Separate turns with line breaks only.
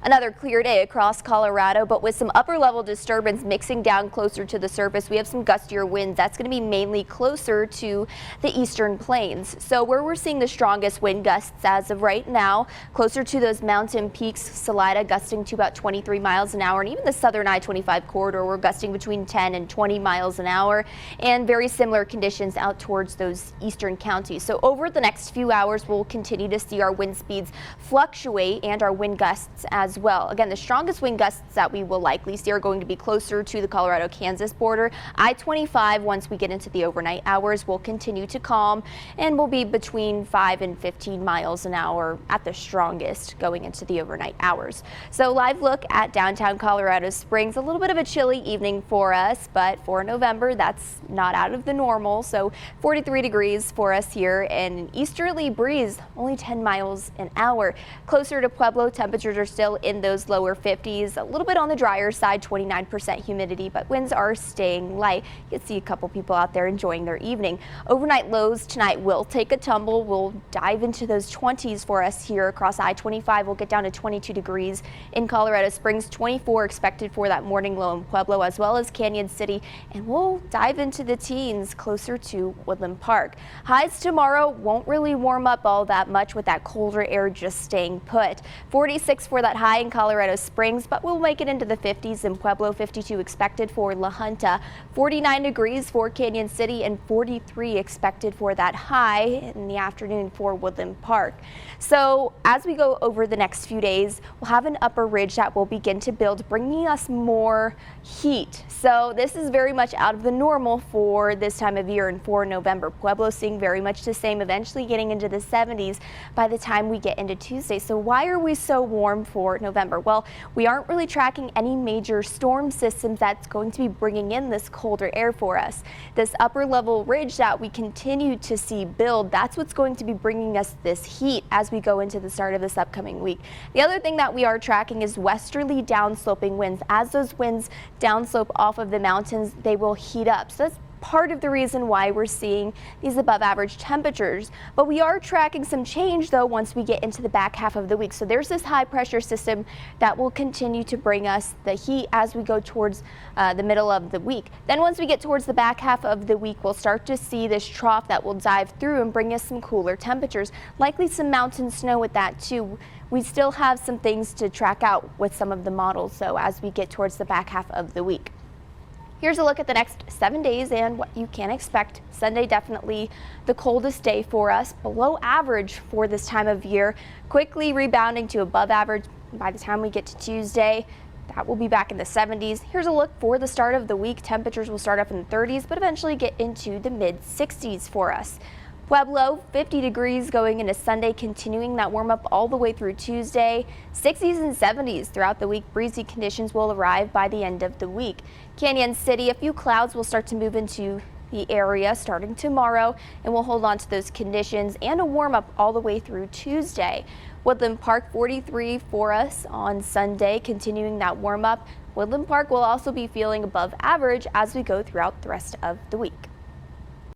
Another clear day across Colorado, but with some upper level disturbance mixing down closer to the surface. We have some gustier winds. That's going to be mainly closer to the eastern plains. So where we're seeing the strongest wind gusts as of right now, closer to those mountain peaks, Salida gusting to about 23 miles an hour, and even the southern I-25 corridor, we're gusting between 10 and 20 miles an hour, and very similar conditions out towards those eastern counties. So over the next few hours, we'll continue to see our wind speeds fluctuate and our wind gusts as well. Again, the strongest wind gusts that we will likely see are going to be closer to the Colorado-Kansas border. I-25, once we get into the overnight hours, will continue to calm and will be between 5 and 15 miles an hour at the strongest going into the overnight hours. So live look at downtown Colorado Springs. A little bit of a chilly evening for us, but for November, that's not out of the normal. So 43 degrees for us here, and an easterly breeze, only 10 miles an hour. Closer to Pueblo, temperatures are still in those lower 50s, a little bit on the drier side, 29% humidity, but winds are staying light. You can see a couple people out there enjoying their evening. Overnight lows tonight will take a tumble. We'll dive into those 20s for us here across I-25. We'll get down to 22 degrees in Colorado Springs, 24 expected for that morning low in Pueblo as well as Canyon City, and we'll dive into the teens closer to Woodland Park. Highs tomorrow won't really warm up all that much with that colder air just staying put. 46 for that high in Colorado Springs, but we'll make it into the 50s in Pueblo, 52 expected for La Junta, 49 degrees for Canyon City, and 43 expected for that high in the afternoon for Woodland Park. So as we go over the next few days, we'll have an upper ridge that will begin to build, bringing us more heat. So this is very much out of the normal for this time of year and for November. Pueblo seeing very much the same, eventually getting into the 70s by the time we get into Tuesday. So why are we so warm for November? Well, we aren't really tracking any major storm systems that's going to be bringing in this colder air for us. This upper level ridge that we continue to see build, that's what's going to be bringing us this heat as we go into the start of this upcoming week. The other thing that we are tracking is westerly downsloping winds. As those winds downslope off of the mountains, they will heat up. So that's part of the reason why we're seeing these above average temperatures, but we are tracking some change though once we get into the back half of the week. So there's this high pressure system that will continue to bring us the heat as we go towards the middle of the week. Then once we get towards the back half of the week, we'll start to see this trough that will dive through and bring us some cooler temperatures, likely some mountain snow with that too. We still have some things to track out with some of the models though as we get towards the back half of the week. Here's a look at the next 7 days and what you can expect. Sunday, definitely the coldest day for us, below average for this time of year, quickly rebounding to above average by the time we get to Tuesday. That will be back in the 70s. Here's a look for the start of the week. Temperatures will start up in the 30s, but eventually get into the mid 60s for us. Pueblo, 50 degrees going into Sunday, continuing that warm up all the way through Tuesday. 60s and 70s throughout the week. Breezy conditions will arrive by the end of the week. Canyon City, a few clouds will start to move into the area starting tomorrow, and we'll hold on to those conditions and a warm up all the way through Tuesday. Woodland Park, 43 for us on Sunday, continuing that warm up. Woodland Park will also be feeling above average as we go throughout the rest of the week.